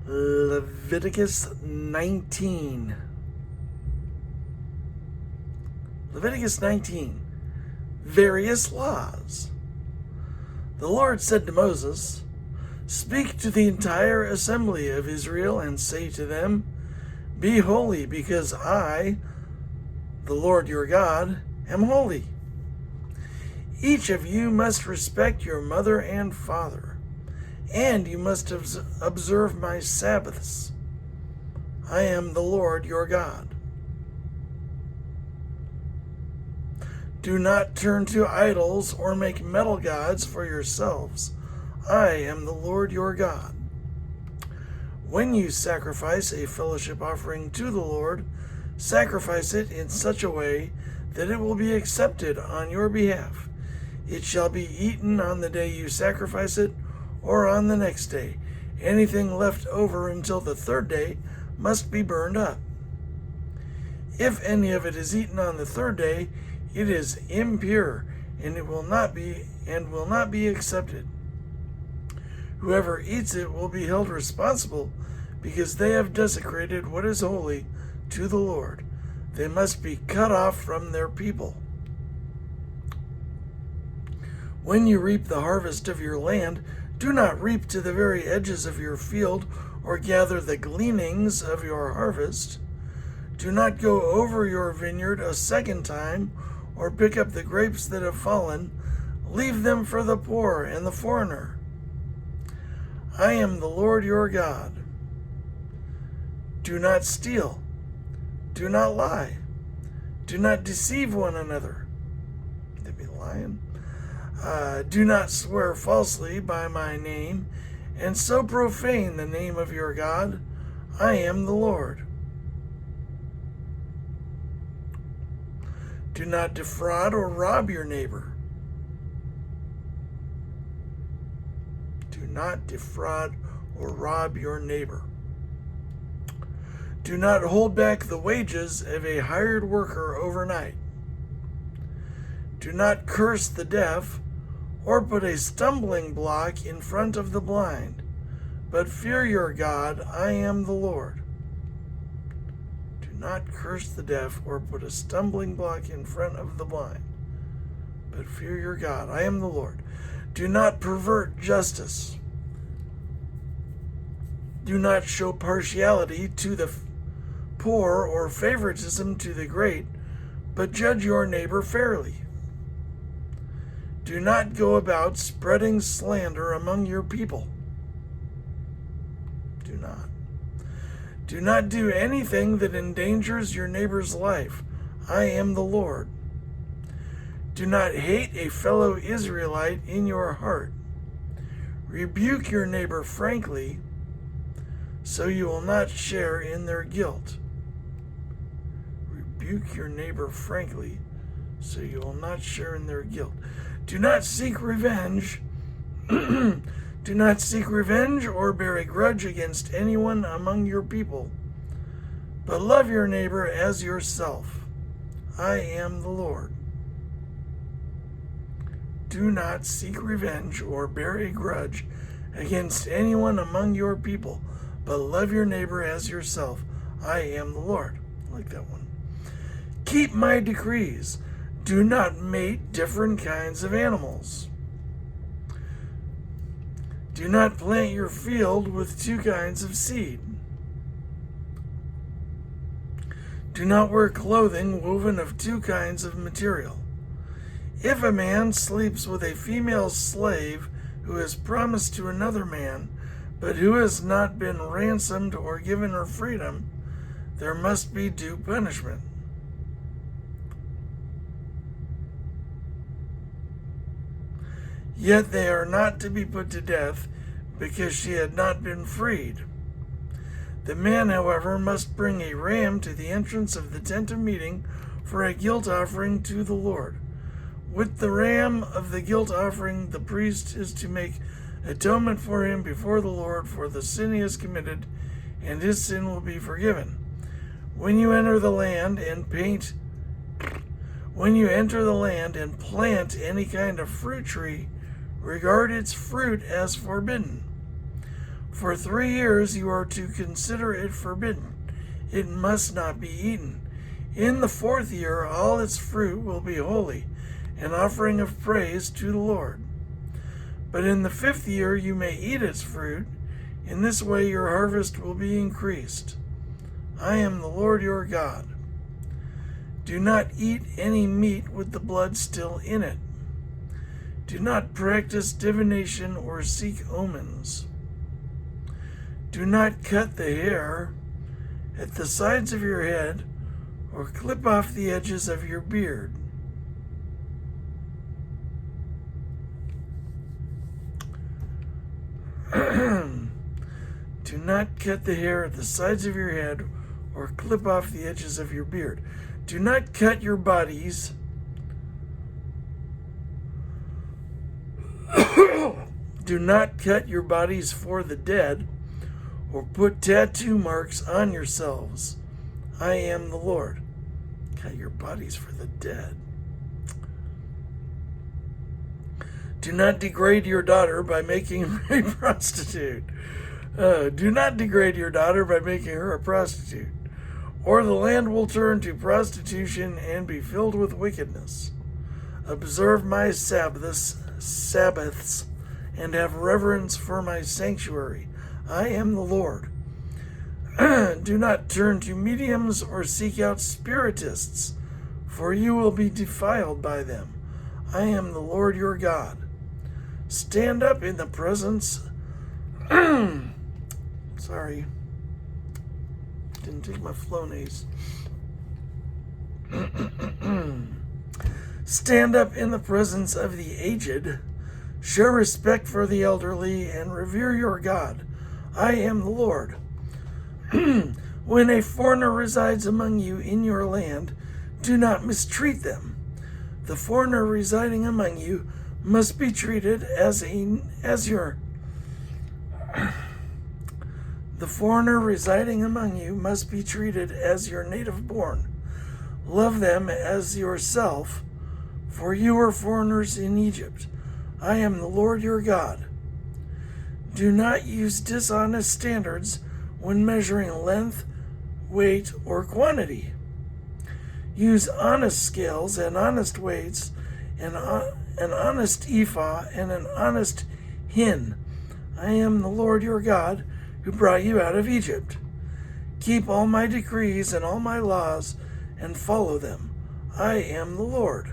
Leviticus 19. Leviticus 19. Various laws. The Lord said to Moses, "Speak to the entire assembly of Israel and say to them, Be holy, because I, the Lord your God, am holy. Each of you must respect your mother and father, and you must observe my Sabbaths. I am the Lord your God. Do not turn to idols or make metal gods for yourselves. I am the Lord your God. When you sacrifice a fellowship offering to the Lord, sacrifice it in such a way that it will be accepted on your behalf. It shall be eaten on the day you sacrifice it, or on the next day. Anything left over until the third day must be burned up. If any of it is eaten on the third day, it is impure, and it will not be accepted. Whoever eats it will be held responsible, because they have desecrated what is holy to the Lord. They must be cut off from their people. When you reap the harvest of your land, do not reap to the very edges of your field or gather the gleanings of your harvest. Do not go over your vineyard a second time or pick up the grapes that have fallen. Leave them for the poor and the foreigner. I am the Lord your God. Do not steal. Do not lie. Do not deceive one another. They be lying. Do not swear falsely by my name, and so profane the name of your God. I am the Lord. Do not defraud or rob your neighbor. Do not defraud or rob your neighbor. Do not hold back the wages of a hired worker overnight. Do not curse the deaf or put a stumbling block in front of the blind, but fear your God. I am the Lord. Do not curse the deaf or put a stumbling block in front of the blind, but fear your God. I am the Lord. Do not pervert justice. Do not show partiality to the poor or favoritism to the great, but judge your neighbor fairly. Do not go about spreading slander among your people. Do not do anything that endangers your neighbor's life. I am the Lord. Do not hate a fellow Israelite in your heart. Rebuke your neighbor frankly, so you will not share in their guilt. Rebuke your neighbor frankly, so you will not share in their guilt. Do not seek revenge. Do not seek revenge or bear a grudge against anyone among your people, but love your neighbor as yourself. I am the Lord. Do not seek revenge or bear a grudge against anyone among your people, but love your neighbor as yourself. I am the Lord. I like that one. Keep my decrees. Do not mate different kinds of animals. Do not plant your field with two kinds of seed. Do not wear clothing woven of two kinds of material. If a man sleeps with a female slave who is promised to another man, but who has not been ransomed or given her freedom, there must be due punishment. Yet they are not to be put to death, because she had not been freed. The man, however, must bring a ram to the entrance of the tent of meeting for a guilt offering to the Lord. With the ram of the guilt offering, the priest is to make atonement for him before the Lord for the sin he has committed, and his sin will be forgiven. When you enter the land and plant any kind of fruit tree, regard its fruit as forbidden. For 3 years you are to consider it forbidden. It must not be eaten. In the 4th year all its fruit will be holy, an offering of praise to the Lord. But in the 5th year you may eat its fruit. In this way your harvest will be increased. I am the Lord your God. Do not eat any meat with the blood still in it. Do not practice divination or seek omens. Do not cut the hair at the sides of your head or clip off the edges of your beard. Do not cut the hair at the sides of your head or clip off the edges of your beard. Do not cut your bodies. Do not cut your bodies for the dead, or put tattoo marks on yourselves. I am the Lord. Cut your bodies for the dead. Do not degrade your daughter by making her a prostitute. Do not degrade your daughter by making her a prostitute, or the land will turn to prostitution and be filled with wickedness. Observe my Sabbaths and have reverence for my sanctuary. I am the Lord. Do not turn to mediums or seek out spiritists, for you will be defiled by them. I am the Lord your God. Stand up in the presence. Sorry. Didn't take my Flonase. Stand up in the presence of the aged. Show respect for the elderly and revere your God. I am the Lord. When a foreigner resides among you in your land, do not mistreat them. The foreigner residing among you must be treated as your native born. Love them as yourself, for you are foreigners in Egypt. I am the Lord your God. Do not use dishonest standards when measuring length, weight, or quantity. Use honest scales and honest weights, and an honest ephah and an honest hin. I am the Lord your God who brought you out of Egypt. Keep all my decrees and all my laws and follow them. I am the Lord.